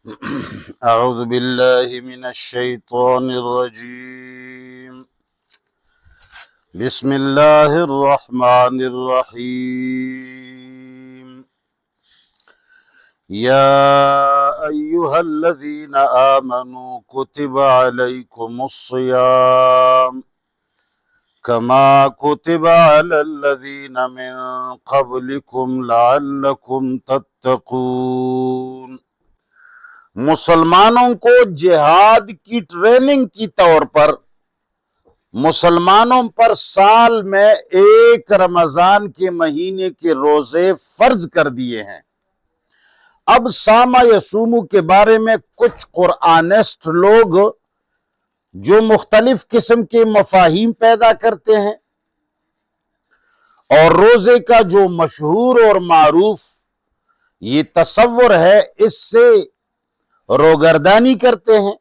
أعوذ بالله من الشيطان الرجيم. بسم الله الرحمن الرحيم. يا أيها الذين آمنوا كتب عليكم الصيام كما كتب على الذين من قبلكم لعلكم تتقون. مسلمانوں کو جہاد کی ٹریننگ کی طور پر مسلمانوں پر سال میں ایک رمضان کے مہینے کے روزے فرض کر دیے ہیں۔ اب سامہ یصومو کے بارے میں کچھ قرآنسٹ لوگ جو مختلف قسم کے مفاہیم پیدا کرتے ہیں اور روزے کا جو مشہور اور معروف یہ تصور ہے اس سے روگردانی کرتے ہیں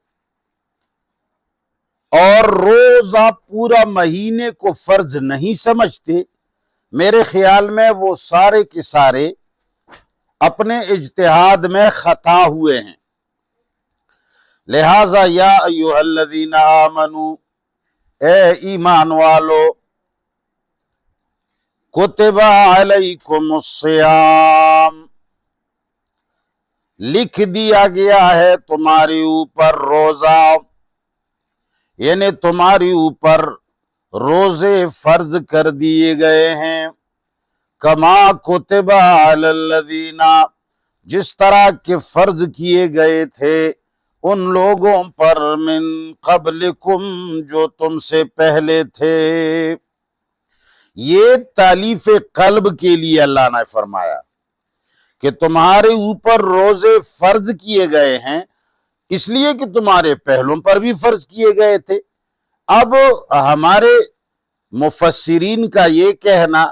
اور روزہ پورا مہینے کو فرض نہیں سمجھتے۔ میرے خیال میں وہ سارے کے سارے اپنے اجتہاد میں خطا ہوئے ہیں۔ لہذا یا ایھا الذین آمنو، اے ایمان والو، کتب علیکم الصیام، لکھ دیا گیا ہے تمہاری اوپر روزہ، یعنی تمہاری اوپر روزے فرض کر دیے گئے ہیں۔ کما کتب علی الذین، جس طرح کے فرض کیے گئے تھے ان لوگوں پر من قبلکم، جو تم سے پہلے تھے۔ یہ تالیف قلب کے لیے اللہ نے فرمایا کہ تمہارے اوپر روزے فرض کیے گئے ہیں، اس لیے کہ تمہارے پہلوں پر بھی فرض کیے گئے تھے۔ اب ہمارے مفسرین کا یہ کہنا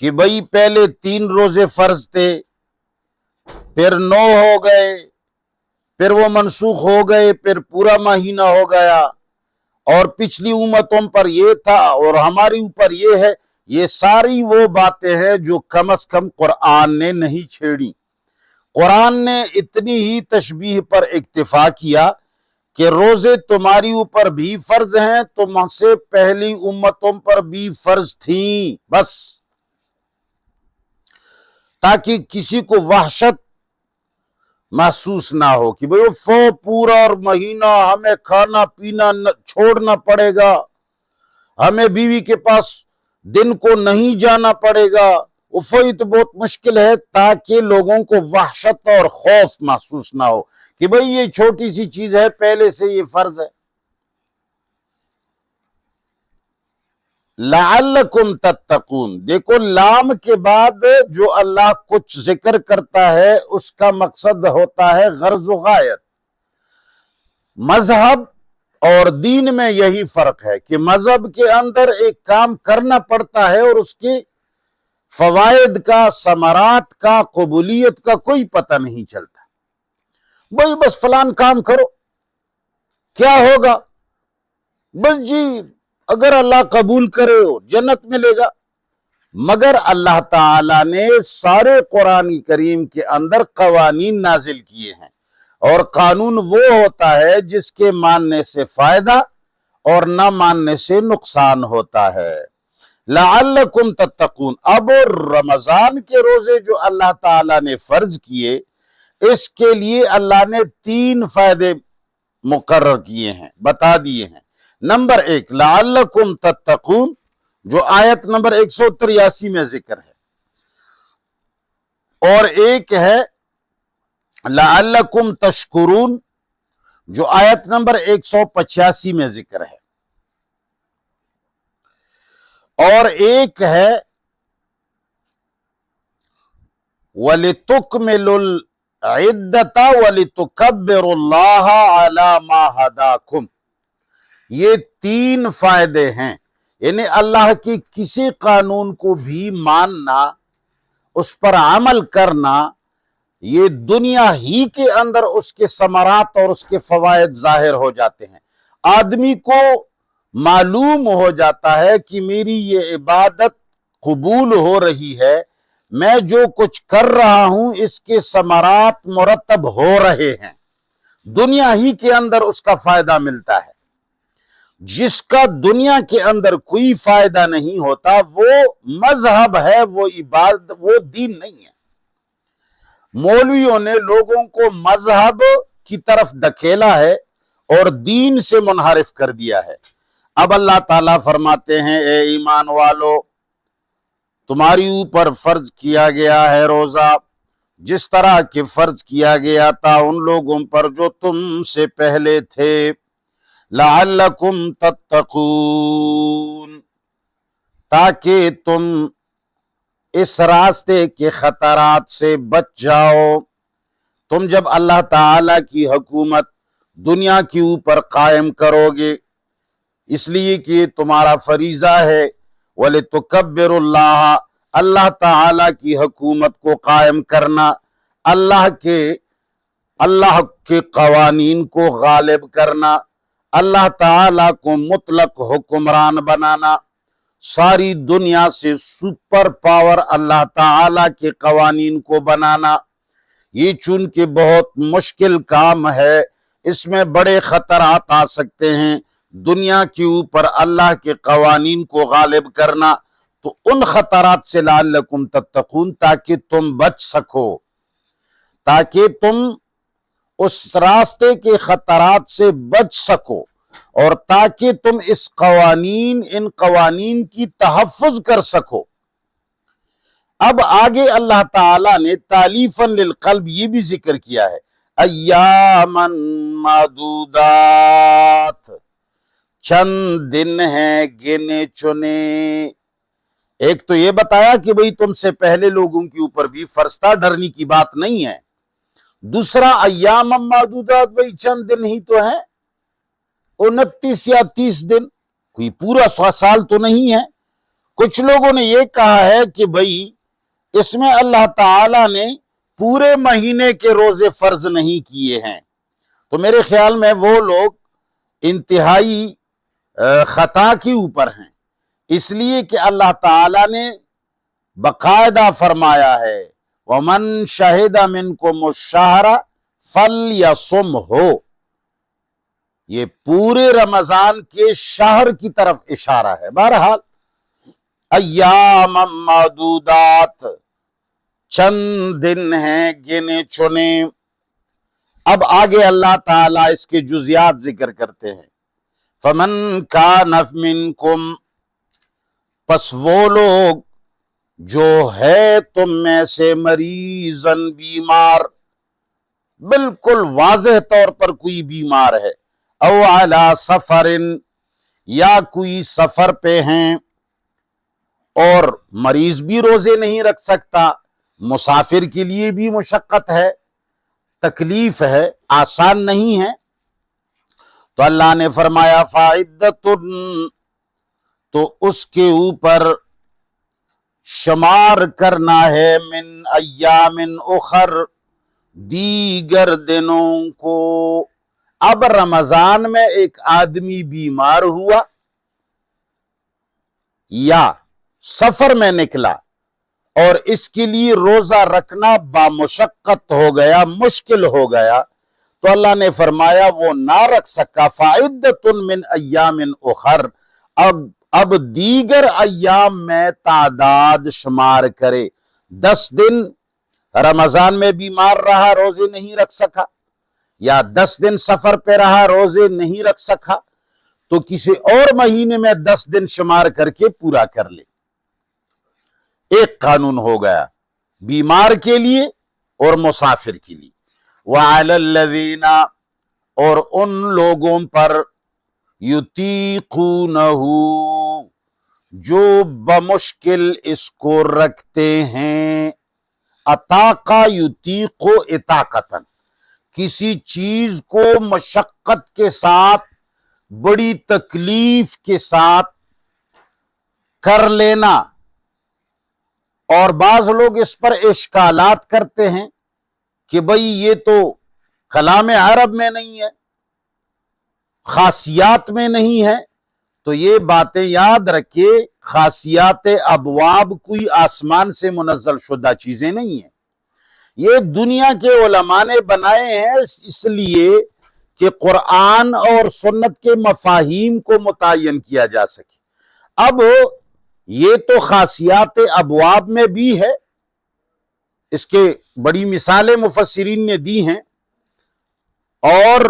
کہ بھئی پہلے 3 روزے فرض تھے، پھر 9 ہو گئے، پھر وہ منسوخ ہو گئے، پھر پورا مہینہ ہو گیا، اور پچھلی امتوں پر یہ تھا اور ہمارے اوپر یہ ہے، یہ ساری وہ باتیں ہیں جو کم از کم قرآن نے نہیں چھیڑی۔ قرآن نے اتنی ہی تشبیہ پر اکتفا کیا کہ روزے تمہاری اوپر بھی فرض ہیں، تم سے پہلی امتوں پر بھی فرض تھیں، بس تاکہ کسی کو وحشت محسوس نہ ہو کہ بھئی پورا اور مہینہ ہمیں کھانا پینا چھوڑنا پڑے گا، ہمیں بیوی کے پاس دن کو نہیں جانا پڑے گا، یہ تو بہت مشکل ہے، تاکہ لوگوں کو وحشت اور خوف محسوس نہ ہو کہ بھئی یہ چھوٹی سی چیز ہے، پہلے سے یہ فرض ہے۔ لعلکم تتقون، دیکھو لام کے بعد جو اللہ کچھ ذکر کرتا ہے اس کا مقصد ہوتا ہے غرض و غایت۔ مذہب اور دین میں یہی فرق ہے کہ مذہب کے اندر ایک کام کرنا پڑتا ہے اور اس کے فوائد کا، ثمرات کا، قبولیت کا کوئی پتہ نہیں چلتا۔ بھئی بس فلان کام کرو، کیا ہوگا؟ بس جی اگر اللہ قبول کرے ہو جنت ملے گا۔ مگر اللہ تعالیٰ نے سارے قرآن کریم کے اندر قوانین نازل کیے ہیں، اور قانون وہ ہوتا ہے جس کے ماننے سے فائدہ اور نہ ماننے سے نقصان ہوتا ہے۔ لعلکم تتقون، اب رمضان کے روزے جو اللہ تعالیٰ نے فرض کیے اس کے لیے اللہ نے 3 فائدے مقرر کیے ہیں، بتا دیے ہیں۔ نمبر 1 لعلکم تتقون، جو آیت نمبر 183 میں ذکر ہے، اور ایک ہے لعلکم تشکرون جو آیت نمبر 185 میں ذکر ہے، اور ایک ہے وَلِتُكْمِلُوا الْعِدَّةَ وَلِتُكَبِّرُوا اللَّهَ عَلَى مَا هَدَاكُمْ۔ یہ 3 فائدے ہیں، یعنی اللہ کی کسی قانون کو بھی ماننا، اس پر عمل کرنا، یہ دنیا ہی کے اندر اس کے ثمرات اور اس کے فوائد ظاہر ہو جاتے ہیں۔ آدمی کو معلوم ہو جاتا ہے کہ میری یہ عبادت قبول ہو رہی ہے، میں جو کچھ کر رہا ہوں اس کے ثمرات مرتب ہو رہے ہیں۔ دنیا ہی کے اندر اس کا فائدہ ملتا ہے۔ جس کا دنیا کے اندر کوئی فائدہ نہیں ہوتا وہ مذہب ہے، وہ عبادت، وہ دین نہیں ہے۔ مولویوں نے لوگوں کو مذہب کی طرف دھکیلا ہے اور دین سے منحرف کر دیا ہے۔ اب اللہ تعالیٰ فرماتے ہیں اے ایمان والو، تمہاری اوپر فرض کیا گیا ہے روزہ جس طرح کہ فرض کیا گیا تھا ان لوگوں پر جو تم سے پہلے تھے، لعلکم تتقون، تاکہ تم اس راستے کے خطرات سے بچ جاؤ۔ تم جب اللہ تعالی کی حکومت دنیا کے اوپر قائم کرو گے، اس لیے کہ یہ تمہارا فریضہ ہے، وَلِتُكَبِّرُوا اللَّهَ، اللہ تعالی کی حکومت کو قائم کرنا، اللہ کے قوانین کو غالب کرنا، اللہ تعالی کو مطلق حکمران بنانا، ساری دنیا سے سپر پاور اللہ تعالی کے قوانین کو بنانا۔ یہ چونکہ بہت مشکل کام ہے، اس میں بڑے خطرات آ سکتے ہیں۔ دنیا کے اوپر اللہ کے قوانین کو غالب کرنا، تو ان خطرات سے لعلکم تتقون، تاکہ تم بچ سکو، تاکہ تم اس راستے کے خطرات سے بچ سکو، اور تاکہ تم ان قوانین کی تحفظ کر سکو۔ اب آگے اللہ تعالیٰ نے تالیفاً للقلب یہ بھی ذکر کیا ہے، ایاماً معدودات، چند دن ہیں گنے چنے۔ ایک تو یہ بتایا کہ بھئی تم سے پہلے لوگوں کے اوپر بھی فرض تھا، ڈرنے کی بات نہیں ہے۔ دوسرا ایاماً معدودات، بھئی چند دن ہی تو ہیں، 29 یا 30 دن، کوئی پورا 100 سال تو نہیں ہے۔ کچھ لوگوں نے یہ کہا ہے کہ بھئی اس میں اللہ تعالیٰ نے پورے مہینے کے روزے فرض نہیں کیے ہیں، تو میرے خیال میں وہ لوگ انتہائی خطا کے اوپر ہیں، اس لیے کہ اللہ تعالیٰ نے باقاعدہ فرمایا ہے وَمَن شَهِدَ مِنْكُمُ الشَّهْرَ فَلْيَصُمْهُ، یہ پورے رمضان کے شہر کی طرف اشارہ ہے۔ بہرحال ایام معدودات، چند دن ہیں گنے چنے۔ اب آگے اللہ تعالیٰ اس کے جزیات ذکر کرتے ہیں، فَمَن كَانَ مِنْكُمْ، پس وہ لوگ جو ہے تم میں سے مریضاً، بیمار، بالکل واضح طور پر کوئی بیمار ہے، او علی سفر، یا کوئی سفر پہ ہیں، اور مریض بھی روزے نہیں رکھ سکتا، مسافر کے لیے بھی مشقت ہے، تکلیف ہے، آسان نہیں ہے، تو اللہ نے فرمایا فَعِدَّةٌ، تو اس کے اوپر شمار کرنا ہے، من ایام اخر، دیگر دنوں کو۔ اب رمضان میں ایک آدمی بیمار ہوا یا سفر میں نکلا اور اس کے لیے روزہ رکھنا بامشقت ہو گیا، مشکل ہو گیا، تو اللہ نے فرمایا وہ نہ رکھ سکا، فَعِدَّةٌ مِّنْ أَيَّامٍ أُخَرَ، اب دیگر ایام میں تعداد شمار کرے۔ 10 دن رمضان میں بیمار رہا، روزے نہیں رکھ سکا، یا 10 دن سفر پہ رہا، روزے نہیں رکھ سکا، تو کسی اور مہینے میں 10 دن شمار کر کے پورا کر لے۔ ایک قانون ہو گیا بیمار کے لیے اور مسافر کے لیے۔ وَعَلَى الَّذِينَ، اور ان لوگوں پر، يُطِيقُونَهُ، جو بمشکل اس کو رکھتے ہیں۔ اطاقہ یطیق اطاقتاً، کسی چیز کو مشقت کے ساتھ، بڑی تکلیف کے ساتھ کر لینا۔ اور بعض لوگ اس پر اشکالات کرتے ہیں کہ بھئی یہ تو کلام عرب میں نہیں ہے، خاصیات میں نہیں ہے، تو یہ باتیں یاد رکھیے، خاصیات ابواب کوئی آسمان سے منزل شدہ چیزیں نہیں ہیں۔ یہ دنیا کے علماء نے بنائے ہیں اس لیے کہ قرآن اور سنت کے مفاہیم کو متعین کیا جا سکے۔ اب یہ تو خاصیات ابواب میں بھی ہے، اس کے بڑی مثالیں مفسرین نے دی ہیں، اور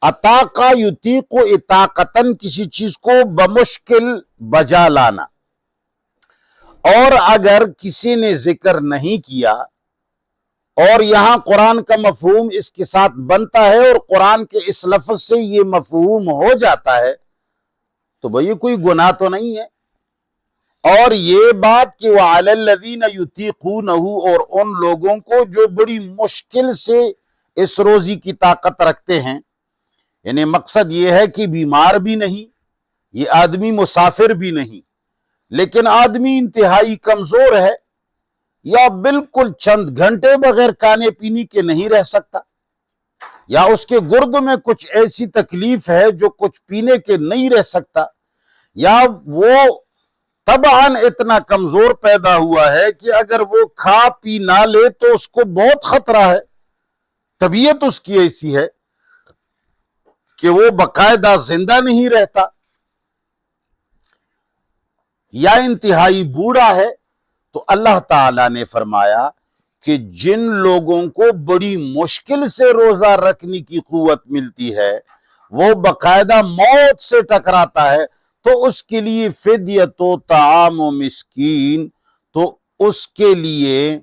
اطاقہ یطیق اطاقتاً کسی چیز کو بمشکل بجا لانا، اور اگر کسی نے ذکر نہیں کیا اور یہاں قرآن کا مفہوم اس کے ساتھ بنتا ہے اور قرآن کے اس لفظ سے یہ مفہوم ہو جاتا ہے تو بھئی کوئی گناہ تو نہیں ہے۔ اور یہ بات کہ وَعَلَى الَّذِينَ يُطِيقُونَهُ، اور ان لوگوں کو جو بڑی مشکل سے اس روزی کی طاقت رکھتے ہیں، یعنی مقصد یہ ہے کہ بیمار بھی نہیں، یہ آدمی مسافر بھی نہیں، لیکن آدمی انتہائی کمزور ہے، یا بالکل چند گھنٹے بغیر کھانے پینے کے نہیں رہ سکتا، یا اس کے گرد میں کچھ ایسی تکلیف ہے جو کچھ پینے کے نہیں رہ سکتا، یا وہ طبعاً اتنا کمزور پیدا ہوا ہے کہ اگر وہ کھا پی نہ لے تو اس کو بہت خطرہ ہے، طبیعت اس کی ایسی ہے کہ وہ باقاعدہ زندہ نہیں رہتا، یا انتہائی بوڑھا ہے، تو اللہ تعالیٰ نے فرمایا کہ جن لوگوں کو بڑی مشکل سے روزہ رکھنے کی قوت ملتی ہے، وہ باقاعدہ موت سے ٹکراتا ہے، تو اس کے لیے فدیۃ طعام مسکین، تو اس کے لیے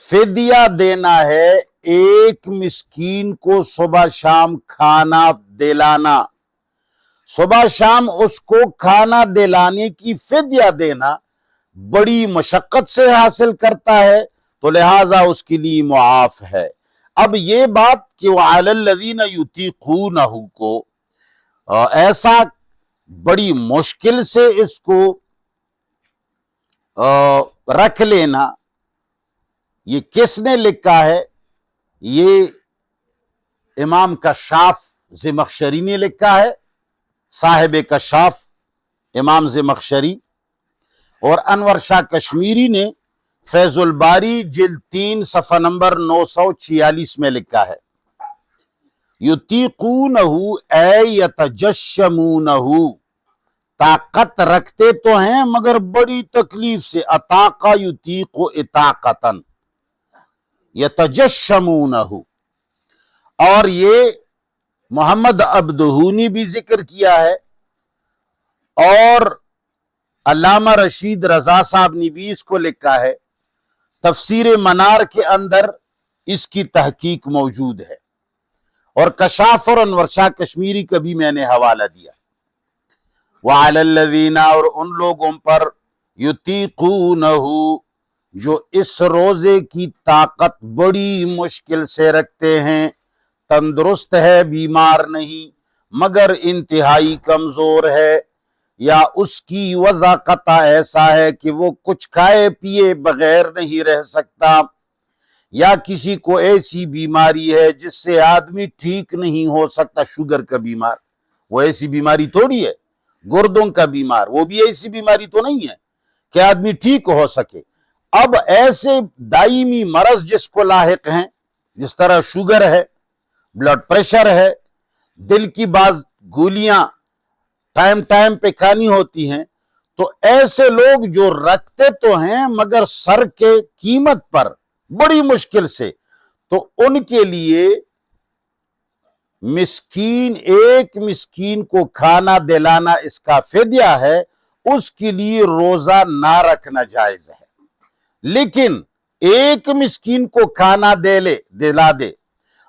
فدیہ دینا ہے، ایک مسکین کو صبح شام کھانا دلانا، صبح شام اس کو کھانا دلانے کی فدیہ دینا بڑی مشقت سے حاصل کرتا ہے، تو لہٰذا اس کے لیے معاف ہے۔ اب یہ بات کہ وَعَلَى الَّذِينَ يُطِيقُونَهُ کو ایسا بڑی مشکل سے اس کو رکھ لینا، یہ کس نے لکھا ہے؟ یہ امام کشاف زمخشری نے لکھا ہے، صاحب کشاف امام زمخشری، اور انور شاہ کشمیری نے فیض الباری جلد 3 صفحہ نمبر 946 میں لکھا ہے، یطیقونہ اے یتجشمونہ، طاقت رکھتے تو ہیں مگر بڑی تکلیف سے، اطاقہ یطیق اطاقتاً، یتجشمونہ، اور یہ محمد عبدہونی بھی ذکر کیا ہے، اور علامہ رشید رضا صاحب نے بھی اس کو لکھا ہے، تفسیر منار کے اندر اس کی تحقیق موجود ہے، اور کشاف اور انور شاہ کشمیری کا بھی میں نے حوالہ دیا۔ وَعَلَى الَّذِينَ، اور ان لوگوں پر، يُطِيقُونَهُ، جو اس روزے کی طاقت بڑی مشکل سے رکھتے ہیں، تندرست ہے، بیمار نہیں، مگر انتہائی کمزور ہے، یا اس کی وضاقت ایسا ہے کہ وہ کچھ کھائے پیے بغیر نہیں رہ سکتا، یا کسی کو ایسی بیماری ہے جس سے آدمی ٹھیک نہیں ہو سکتا، شوگر کا بیمار، وہ ایسی بیماری تھوڑی ہے، گردوں کا بیمار، وہ بھی ایسی بیماری تو نہیں ہے کہ آدمی ٹھیک ہو سکے۔ اب ایسے دائمی مرض جس کو لاحق ہیں، جس طرح شوگر ہے، بلڈ پریشر ہے، دل کی بعض گولیاں ٹائم پہ کھانی ہوتی ہیں، تو ایسے لوگ جو رکھتے تو ہیں مگر سر کے قیمت پر بڑی مشکل سے، تو ان کے لیے مسکین، ایک مسکین کو کھانا دلانا اس کا فدیہ ہے، اس کے لیے روزہ نہ رکھنا جائز ہے، لیکن ایک مسکین کو کھانا دلا دے۔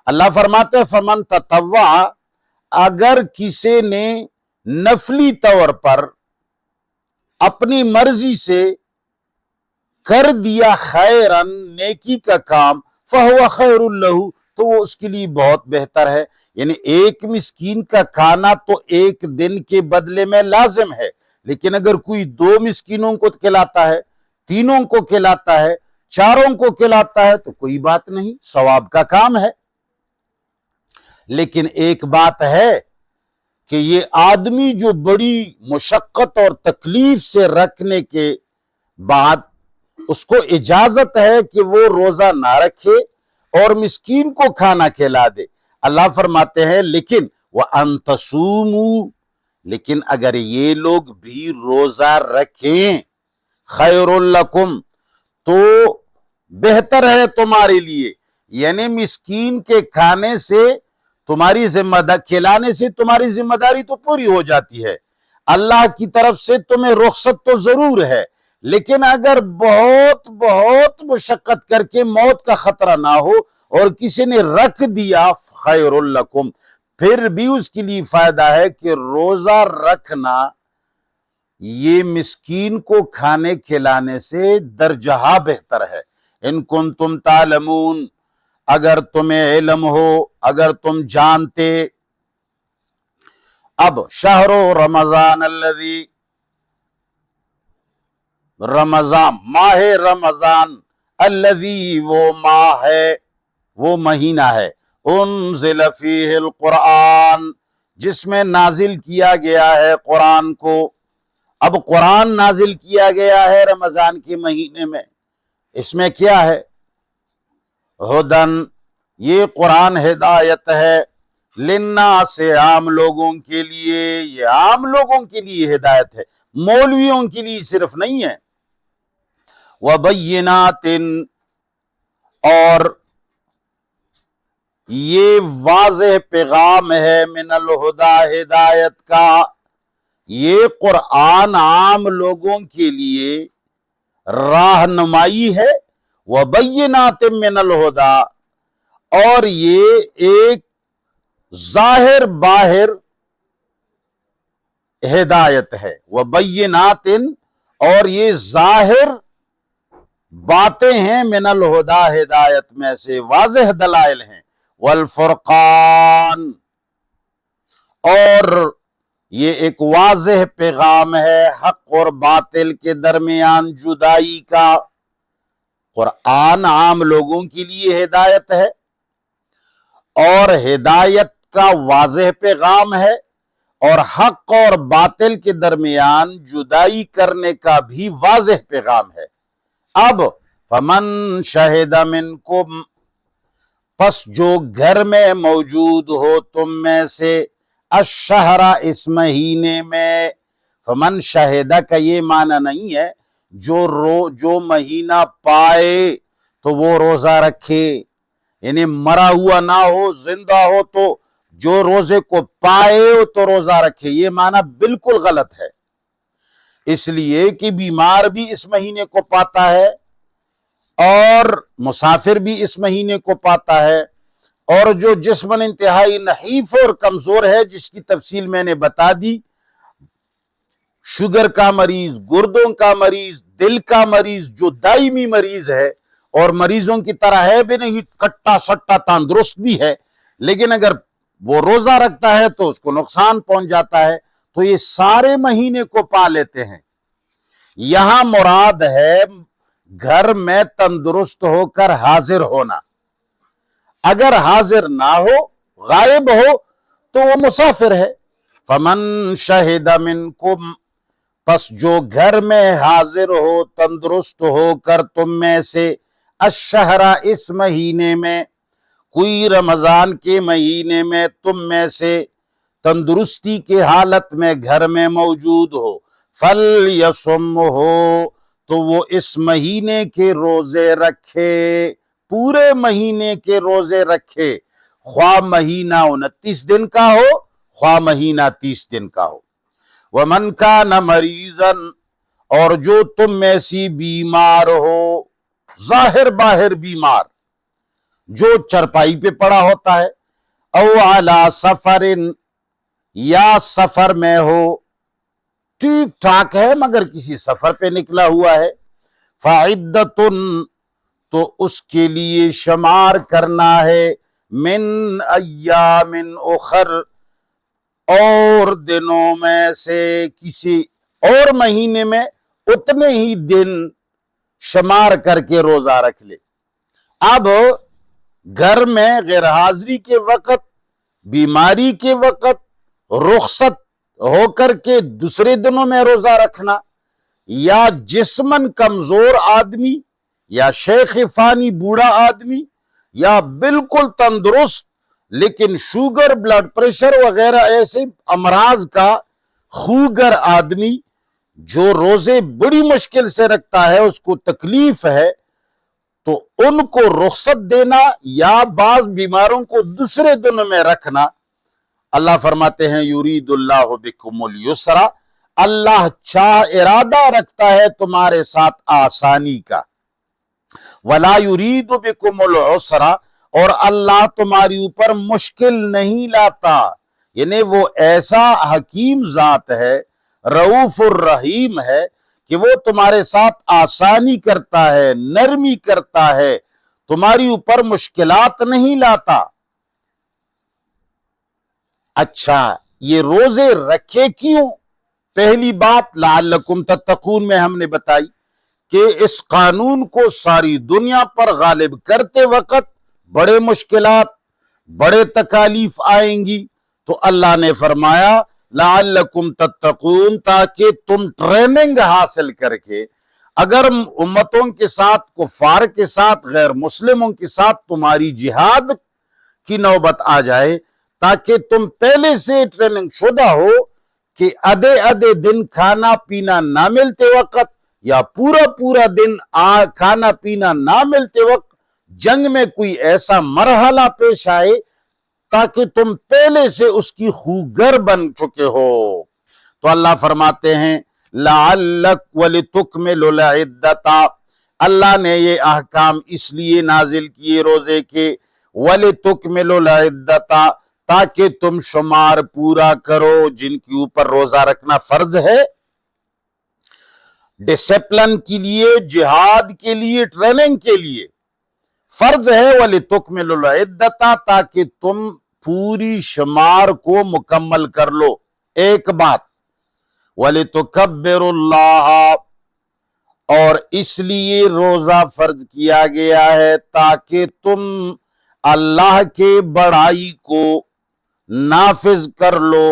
اللہ فرماتے ہیں فَمَن تَطَوَّعَ، اگر کسی نے نفلی طور پر اپنی مرضی سے کر دیا خیرن، نیکی کا کام، فَهُوَ خَيْرٌ لَهُ، تو وہ اس کے لیے بہت بہتر ہے۔ یعنی ایک مسکین کا کھانا تو ایک دن کے بدلے میں لازم ہے، لیکن اگر کوئی 2 مسکینوں کو کھلاتا ہے، 3 کو کھلاتا ہے، 4 کو کھلاتا ہے، تو کوئی بات نہیں، ثواب کا کام ہے۔ لیکن ایک بات ہے کہ یہ آدمی جو بڑی مشقت اور تکلیف سے رکھنے کے بعد اس کو اجازت ہے کہ وہ روزہ نہ رکھے اور مسکین کو کھانا کھلا دے۔ اللہ فرماتے ہیں لیکن وَأَن تَصُومُوا، لیکن اگر یہ لوگ بھی روزہ رکھیں، خیر لکم، تو بہتر ہے تمہارے لیے، یعنی مسکین کے کھانے سے تمہاری کھلانے سے تمہاری ذمہ داری تو پوری ہو جاتی ہے، اللہ کی طرف سے تمہیں رخصت تو ضرور ہے، لیکن اگر بہت بہت مشقت کر کے موت کا خطرہ نہ ہو اور کسی نے رکھ دیا، خیر لکم، پھر بھی اس کے لیے فائدہ ہے کہ روزہ رکھنا یہ مسکین کو کھانے کھلانے سے درجہ بہتر ہے۔ ان کنتم تعلمون، اگر تمہیں علم ہو، اگر تم جانتے۔ اب شہر رمضان الذی، رمضان، ماہ رمضان، الذی، وہ ماہ ہے، وہ مہینہ ہے، انزل فیہ القرآن، جس میں نازل کیا گیا ہے قرآن کو۔ اب قرآن نازل کیا گیا ہے رمضان کے مہینے میں، اس میں کیا ہے؟ ہدن، یہ قرآن ہدایت ہے، للناس، عام لوگوں کے لیے، یہ عام لوگوں کے لیے ہدایت ہے، مولویوں کے لیے صرف نہیں ہے۔ وبینات، اور یہ واضح پیغام ہے، من الہدا، ہدایت کا، یہ قرآن عام لوگوں کے لیے راہنمائی ہے، وبینات من الہدا، اور یہ ایک ظاہر باہر ہدایت ہے، وبینات، اور یہ ظاہر باتیں ہیں، من الہدا، ہدایت میں سے واضح دلائل ہیں، والفرقان، اور یہ ایک واضح پیغام ہے حق اور باطل کے درمیان جدائی کا۔ قرآن عام لوگوں کے لیے ہدایت ہے اور ہدایت کا واضح پیغام ہے، اور حق اور باطل کے درمیان جدائی کرنے کا بھی واضح پیغام ہے۔ اب فمن شہد منکم، پس جو گھر میں موجود ہو تم میں سے، الشہر، اس مہینے میں، فمن شہدہ کا یہ معنی نہیں ہے جو مہینہ پائے تو وہ روزہ رکھے، یعنی مرا ہوا نہ ہو، زندہ ہو تو جو روزے کو پائے تو روزہ رکھے، یہ معنی بالکل غلط ہے، اس لیے کہ بیمار بھی اس مہینے کو پاتا ہے اور مسافر بھی اس مہینے کو پاتا ہے، اور جو جسماً انتہائی نحیف اور کمزور ہے، جس کی تفصیل میں نے بتا دی، شوگر کا مریض، گردوں کا مریض، دل کا مریض، جو دائمی مریض ہے اور مریضوں کی طرح ہے بھی نہیں، کٹا سٹا تندرست بھی ہے، لیکن اگر وہ روزہ رکھتا ہے تو اس کو نقصان پہنچ جاتا ہے، تو یہ سارے مہینے کو پا لیتے ہیں۔ یہاں مراد ہے گھر میں تندرست ہو کر حاضر ہونا، اگر حاضر نہ ہو، غائب ہو، تو وہ مسافر ہے۔ فمن شہد منکم، پس جو گھر میں حاضر ہو، تندرست ہو کر تم میں سے، الشہر، اس مہینے میں، کوئی رمضان کے مہینے میں تم میں سے تندرستی کے حالت میں گھر میں موجود ہو، فَلْيَصُمْهُ، تو وہ اس مہینے کے روزے رکھے، پورے مہینے کے روزے رکھے، خواہ مہینہ 29 دن کا ہو، خواہ مہینہ 30 دن کا ہو۔ وَمَنْ كَانَ مَرِيضًا، اور جو تم میں سی بیمار ہو، ظاہر باہر بیمار، جو چرپائی پہ پڑا ہوتا ہے، او علی سفر، یا سفر میں ہو، ٹھیک ٹھاک ہے مگر کسی سفر پہ نکلا ہوا ہے، فَعِدَّةٌ، تو اس کے لیے شمار کرنا ہے، من ایام اخر، اور دنوں میں سے کسی اور مہینے میں اتنے ہی دن شمار کر کے روزہ رکھ لے۔ اب گھر میں غیر حاضری کے وقت، بیماری کے وقت، رخصت ہو کر کے دوسرے دنوں میں روزہ رکھنا، یا جسمن کمزور آدمی یا شیخ فانی بوڑھا آدمی یا بالکل تندرست لیکن شوگر بلڈ پریشر وغیرہ ایسے امراض کا خوگر آدمی جو روزے بڑی مشکل سے رکھتا ہے، اس کو تکلیف ہے، تو ان کو رخصت دینا یا بعض بیماروں کو دوسرے دنوں میں رکھنا۔ اللہ فرماتے ہیں یرید اللہ بکم الیسر، اللہ ارادہ رکھتا ہے تمہارے ساتھ آسانی کا، ولا یرید بکم العسر، اور اللہ تمہاری اوپر مشکل نہیں لاتا، یعنی وہ ایسا حکیم ذات ہے، رؤوف الرحیم ہے کہ وہ تمہارے ساتھ آسانی کرتا ہے، نرمی کرتا ہے، تمہاری اوپر مشکلات نہیں لاتا۔ اچھا، یہ روزے رکھے کیوں؟ پہلی بات لعلکم تتقون میں ہم نے بتائی کہ اس قانون کو ساری دنیا پر غالب کرتے وقت بڑے مشکلات، بڑے تکالیف آئیں گی، تو اللہ نے فرمایا لعلکم تتقون، تاکہ تم ٹریننگ حاصل کر کے اگر امتوں کے ساتھ، کفار کے ساتھ، غیر مسلموں کے ساتھ تمہاری جہاد کی نوبت آ جائے، تاکہ تم پہلے سے ٹریننگ شدہ ہو کہ آدھے دن کھانا پینا نہ ملتے وقت یا پورا دن کھانا پینا نہ ملتے وقت جنگ میں کوئی ایسا مرحلہ پیش آئے تاکہ تم پہلے سے اس کی خوگر بن چکے ہو۔ تو اللہ فرماتے ہیں لعلک ولتکملوا العدۃ، اللہ نے یہ احکام اس لیے نازل کیے روزے کے، ولتکملوا العدۃ، تاکہ تم شمار پورا کرو جن کے اوپر روزہ رکھنا فرض ہے، ڈسپلن کے لیے، جہاد کے لیے، ٹریننگ کے لیے فرض ہے، وَلِتُكْمِلُوا الْعِدَّةَ، تاکہ تم پوری شمار کو مکمل کر لو۔ ایک بات، وَلِتُكَبِّرُوا اللَّهَ، اور اس لیے روزہ فرض کیا گیا ہے تاکہ تم اللہ کے بڑائی کو نافذ کر لو،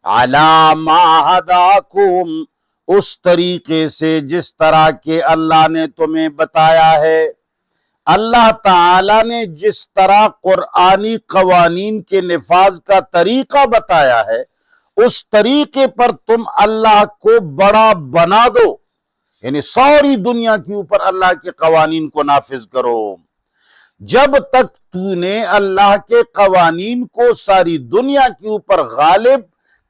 عَلَى مَا هَدَاكُمْ، اس طریقے سے جس طرح کے اللہ نے تمہیں بتایا ہے۔ اللہ تعالیٰ نے جس طرح قرآنی قوانین کے نفاذ کا طریقہ بتایا ہے، اس طریقے پر تم اللہ کو بڑا بنا دو، یعنی ساری دنیا کے اوپر اللہ کے قوانین کو نافذ کرو۔ جب تک تو نے اللہ کے قوانین کو ساری دنیا کے اوپر غالب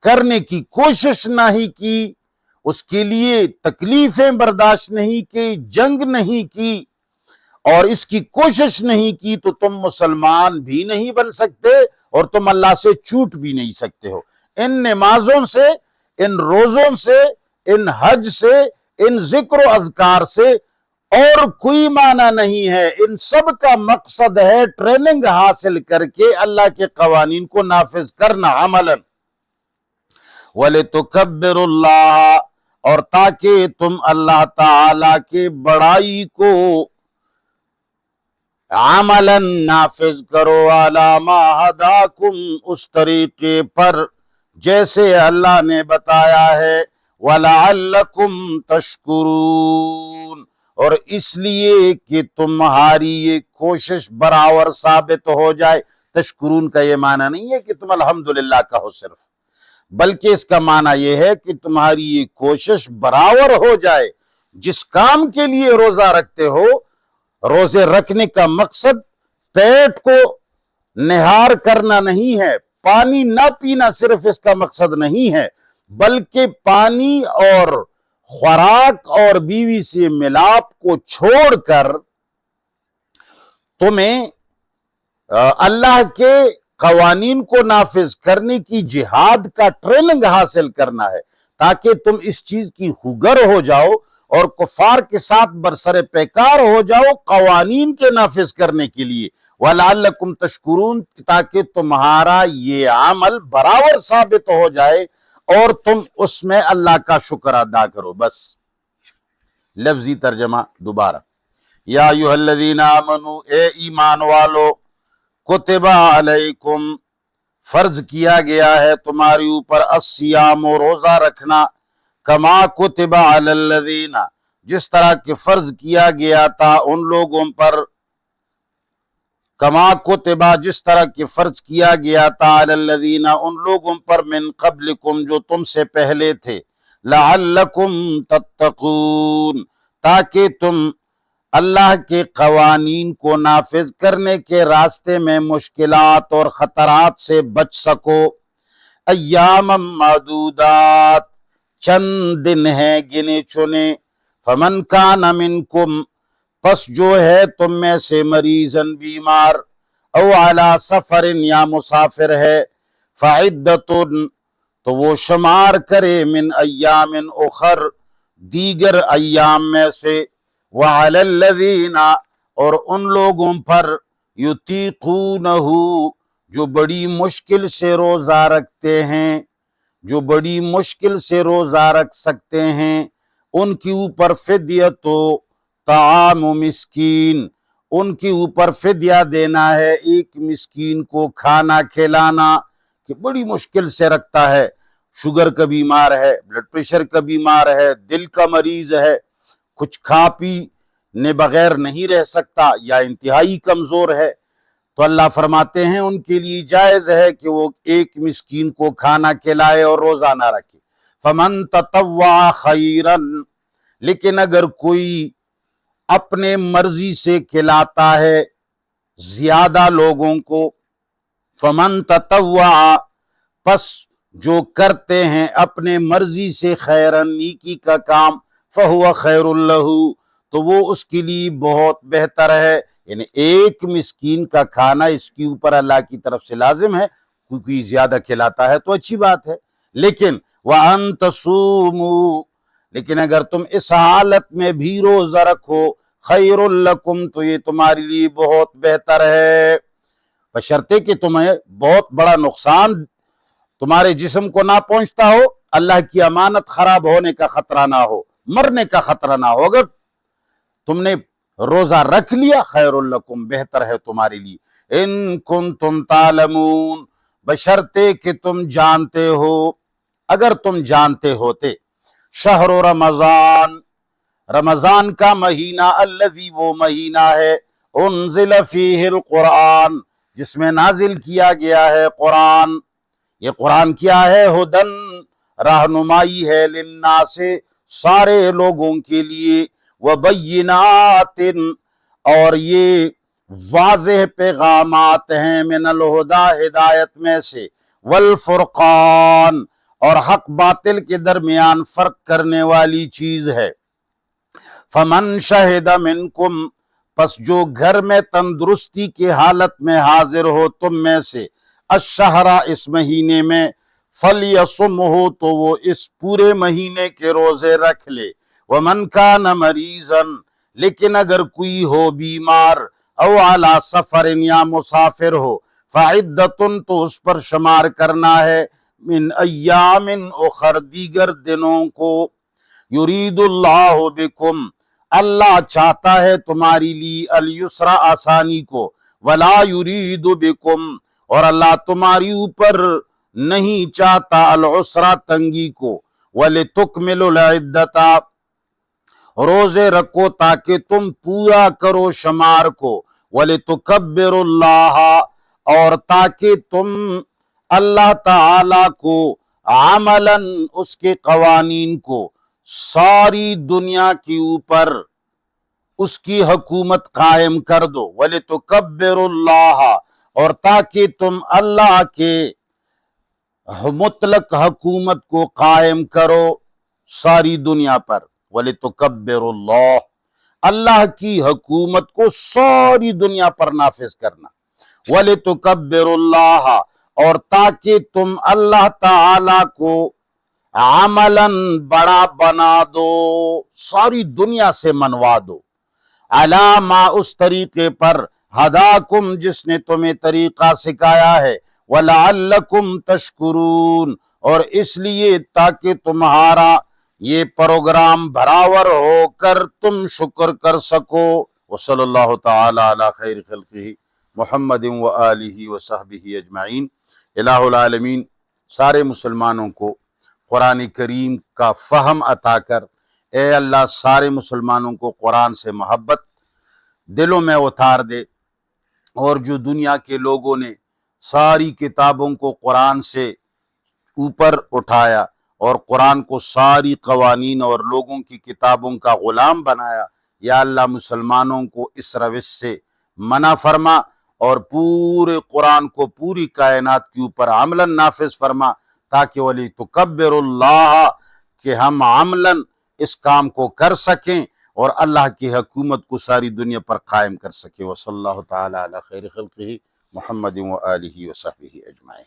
کرنے کی کوشش نہیں کی، اس کے لیے تکلیفیں برداشت نہیں کی، جنگ نہیں کی، اور اس کی کوشش نہیں کی، تو تم مسلمان بھی نہیں بن سکتے اور تم اللہ سے چھوٹ بھی نہیں سکتے ہو۔ ان نمازوں سے، ان روزوں سے، ان حج سے، ان ذکر و اذکار سے اور کوئی معنی نہیں ہے، ان سب کا مقصد ہے ٹریننگ حاصل کر کے اللہ کے قوانین کو نافذ کرنا عملاً۔ وَلِتُكَبِّرُوا اللَّهَ، اور تاکہ تم اللہ تعالی کے بڑائی کو عملاً نافذ کرو، عَلَى مَا هَدَاكُمْ، اس طریقے پر جیسے اللہ نے بتایا ہے، وَلَعَلَّكُمْ تَشْكُرُونَ، اور اس لیے کہ تمہاری یہ کوشش برابر ثابت ہو جائے۔ تشکرون کا یہ معنی نہیں ہے کہ تم الحمدللہ کہو صرف، بلکہ اس کا معنی یہ ہے کہ تمہاری یہ کوشش برابر ہو جائے۔ جس کام کے لیے روزہ رکھتے ہو، روزے رکھنے کا مقصد پیٹ کو نہار کرنا نہیں ہے، پانی نہ پینا صرف اس کا مقصد نہیں ہے، بلکہ پانی اور خوراک اور بیوی سے ملاپ کو چھوڑ کر تمہیں اللہ کے قوانین کو نافذ کرنے کی جہاد کا ٹریننگ حاصل کرنا ہے، تاکہ تم اس چیز کی خوگر ہو جاؤ اور کفار کے ساتھ برسر پیکار ہو جاؤ قوانین کے نافذ کرنے کے لیے، وَلَعَلَّكُمْ تَشْكُرُونَ، تاکہ تمہارا یہ عمل برابر ثابت ہو جائے اور تم اس میں اللہ کا شکر ادا کرو۔ بس لفظی ترجمہ دوبارہ، یا ایھا الذین آمنوا، اے ایمان والو، کتب علیکم، فرض کیا گیا ہے تمہاری اوپر، الصیام، روزہ رکھنا، کما کتب علی الذین، جس طرح کہ فرض کیا گیا تھا ان لوگوں پر، کما کتبہ جس طرح کہ فرض کیا گیا تھا علی الذین ان لوگوں پر، من قبلکم جو تم سے پہلے تھے، لعلکم تتقون تاکہ تم اللہ کے قوانین کو نافذ کرنے کے راستے میں مشکلات اور خطرات سے بچ سکو۔ ایام معدودات، چند دن ہیں گنے چنے، فمن کان منکم، پس جو ہے تم میں سے، مریضاً بیمار، او علی سفر یا مسافر ہے، فعدۃ تو وہ شمار کرے، من ایام اخر دیگر ایام میں سے، وعلی الذین اور ان لوگوں پر، یطیقونہ جو بڑی مشکل سے روزہ رکھتے ہیں، جو بڑی مشکل سے روزہ رکھ سکتے ہیں، ان کے اوپر فدیۃ طعام مسکین، ان کے اوپر فدیہ دینا ہے ایک مسکین کو کھانا کھلانا، کہ بڑی مشکل سے رکھتا ہے، شوگر کا بیمار ہے، بلڈ پریشر کا بیمار ہے، دل کا مریض ہے، کچھ کھا پی نے بغیر نہیں رہ سکتا، یا انتہائی کمزور ہے، تو اللہ فرماتے ہیں ان کے لیے جائز ہے کہ وہ ایک مسکین کو کھانا کھلائے اور روزہ نہ رکھے۔ فمن تطوع خیرا، لیکن اگر کوئی اپنے مرضی سے کھلاتا ہے زیادہ لوگوں کو، فمن تطوع پس جو کرتے ہیں اپنے مرضی سے، خیرن نیکی کا کام، فہو خیر لہ تو وہ اس کے لیے بہت بہتر ہے، یعنی ایک مسکین کا کھانا اس کے اوپر اللہ کی طرف سے لازم ہے، کیونکہ زیادہ کھلاتا ہے تو اچھی بات ہے۔ لیکن وَأَن تَصُومُوا، لیکن اگر تم اس حالت میں بھی روزہ رکھو، خیر لکم تو یہ تمہارے لیے بہت بہتر ہے، بشرطے کہ تمہیں بہت بڑا نقصان تمہارے جسم کو نہ پہنچتا ہو، اللہ کی امانت خراب ہونے کا خطرہ نہ ہو، مرنے کا خطرہ نہ ہو۔ اگر تم نے روزہ رکھ لیا، خیر لکم بہتر ہے تمہارے لیے، ان کنتم تعلمون بشرطے کہ تم جانتے ہو، اگر تم جانتے ہوتے۔ شہر رمضان، رمضان کا مہینہ، الذی وہ مہینہ ہے، انزل فیہ القرآن جس میں نازل کیا گیا ہے قرآن۔ یہ قرآن کیا ہے؟ ہدن رہنمائی ہے، للناس سارے لوگوں کے لیے، وبینات اور یہ واضح پیغامات ہیں، من الہدا ہدایت میں سے، والفرقان اور حق باطل کے درمیان فرق کرنے والی چیز ہے۔ فمن شہد منکم پس جو گھر میں تندرستی کی حالت میں حاضر ہو تم میں سے، الشہر اس مہینے میں، فلیصمہ تو وہ اس پورے مہینے کے روزے رکھ لے، ومن کان مریضا لیکن اگر کوئی ہو بیمار، او علی سفر یا مسافر ہو، فعدۃ تو اس پر شمار کرنا ہے، من ایام اخر دیگر دنوں کو، یرید اللہ بکم اللہ چاہتا ہے تمہاری لیے، الیسر آسانی کو، ولا یرید بکم اور اللہ تمہاری اوپر نہیں چاہتا، العسر تنگی کو، ولتکملوا العدۃ روزے رکھو تاکہ تم پورا کرو شمار کو، وَلِتُكَبِّرُوا اللَّهَ اور تاکہ تم اللہ تعالی کو، عملاً اس کے قوانین کو، ساری دنیا کے اوپر اس کی حکومت قائم کر دو، وَلِتُكَبِّرُوا اللَّهَ اور تاکہ تم اللہ کے مطلق حکومت کو قائم کرو ساری دنیا پر، وَلِتُكَبِّرُوا اللَّهَ اللہ کی حکومت کو ساری دنیا پر نافذ کرنا، وَلِتُكَبِّرُوا اللَّهَ اور تاکہ تم اللہ تعالی کو عملاً بڑا بنا دو، ساری دنیا سے منوا دو، علی ما اس طریقے پر، ہداکم جس نے تمہیں طریقہ سکھایا ہے، وَلَعَلَّكُمْ تَشْكُرُونَ اور اس لیے تاکہ تمہارا یہ پروگرام برابر ہو کر تم شکر کر سکو۔ وصلی اللہ تعالی علی خیر خلقہ محمد وآلہ وصحبہ اجمعین۔ الہ العالمین سارے مسلمانوں کو قرآن کریم کا فہم عطا کر۔ اے اللہ سارے مسلمانوں کو قرآن سے محبت دلوں میں اتار دے، اور جو دنیا کے لوگوں نے ساری کتابوں کو قرآن سے اوپر اٹھایا اور قرآن کو ساری قوانین اور لوگوں کی کتابوں کا غلام بنایا، یا اللہ مسلمانوں کو اس روش سے منع فرما اور پورے قرآن کو پوری کائنات کے اوپر عملاً نافذ فرما، تاکہ ولی تکبر اللہ، کہ ہم عملاً اس کام کو کر سکیں اور اللہ کی حکومت کو ساری دنیا پر قائم کر سکیں۔ وصلی اللہ تعالی علی خیر خلقہ محمد و آلہ و صحبہ اجمعین۔